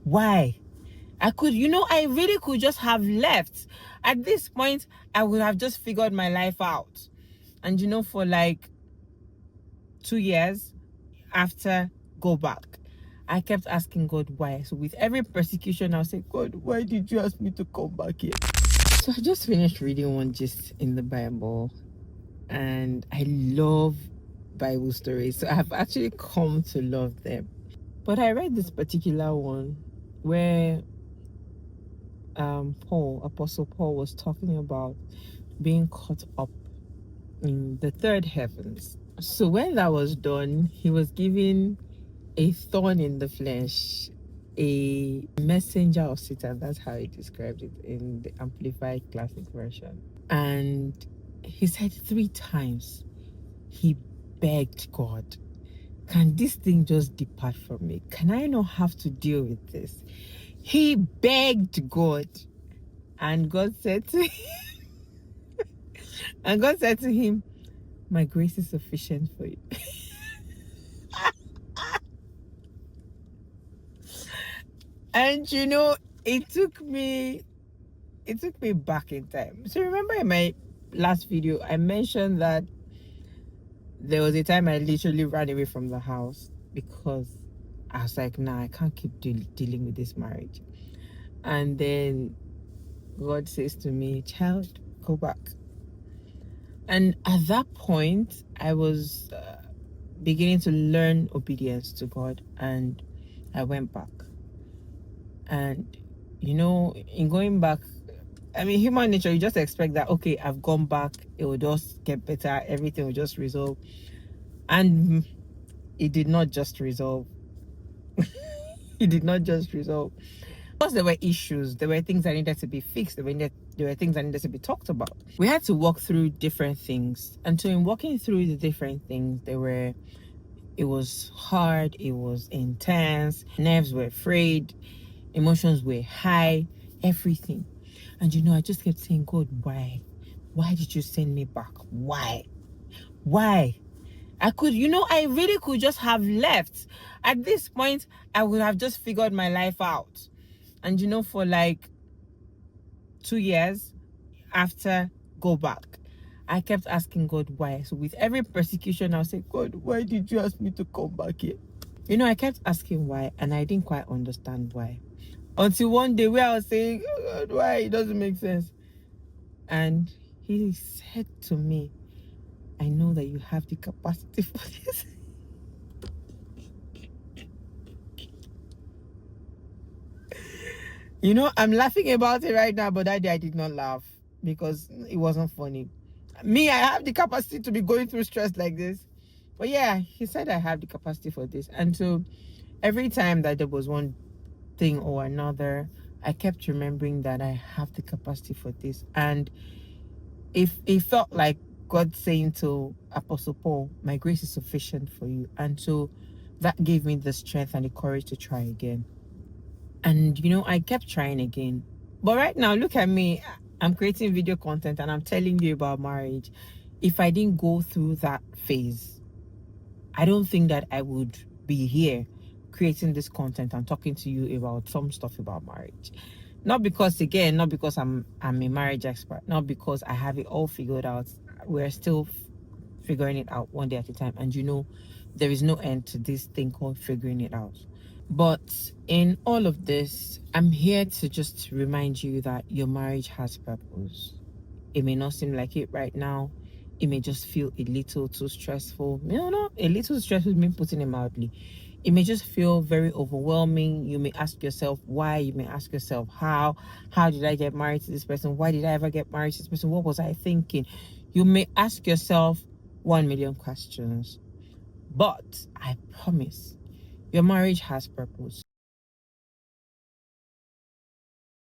Why? I really could just have left. At this point, I would have just figured my life out. And for like 2 years after, go back. I kept asking God why. So with every persecution, I'll say, God, why did you ask me to come back here? So I just finished reading one gist in the Bible, and I love Bible stories. So I've actually come to love them. But I read this particular one where Apostle Paul was talking about being caught up in the third heavens. So when that was done, he was given a thorn in the flesh, a messenger of Satan. That's how he described it in the Amplified Classic Version. And he said 3 times he begged God, can this thing just depart from me? Can I not have to deal with this? He begged God, and God said to him, my grace is sufficient for you. And it took me back in time. So remember in my last video, I mentioned that there was a time I literally ran away from the house because I was like, nah, I can't keep dealing with this marriage. And then God says to me, child, go back. And at that point, I was beginning to learn obedience to God, and I went back. And in going back, I mean, human nature, you just expect that, okay, I've gone back, it will just get better, everything will just resolve. And it did not just resolve. It did not just resolve. Because there were issues, there were things that needed to be fixed, there were things that needed to be talked about. We had to walk through different things. And so in walking through the different things, it was hard, it was intense, nerves were frayed, emotions were high, everything. And I just kept saying, God, why? Why did you send me back? Why? I really could just have left. At this point, I would have just figured my life out. And for like 2 years after, go back. I kept asking God why. So with every persecution, I'll say, God, why did you ask me to come back here? I kept asking why, and I didn't quite understand why. Until one day where I was saying, oh God, why? It doesn't make sense. And he said to me, I know that you have the capacity for this. I'm laughing about it right now, but that day I did not laugh because it wasn't funny. Me, I have the capacity to be going through stress like this. But yeah, he said I have the capacity for this. And so every time that there was one thing or another, I kept remembering that I have the capacity for this. And if it felt like God saying to Apostle Paul, my grace is sufficient for you. And so that gave me the strength and the courage to try again. And I kept trying again. But right now, look at me. I'm creating video content and I'm telling you about marriage. If I didn't go through that phase, I don't think that I would be here creating this content and talking to you about some stuff about marriage. Not because I'm a marriage expert, not because I have it all figured out. We're still figuring it out one day at a time. And there is no end to this thing called figuring it out. But in all of this, I'm here to just remind you that your marriage has purpose. It may not seem like it right now. It may just feel a little too stressful. No, a little stressful means putting it mildly. It may just feel very overwhelming. You may ask yourself why. You may ask yourself how. How did I get married to this person? Why did I ever get married to this person? What was I thinking? You may ask yourself 1 million questions. But I promise, your marriage has purpose.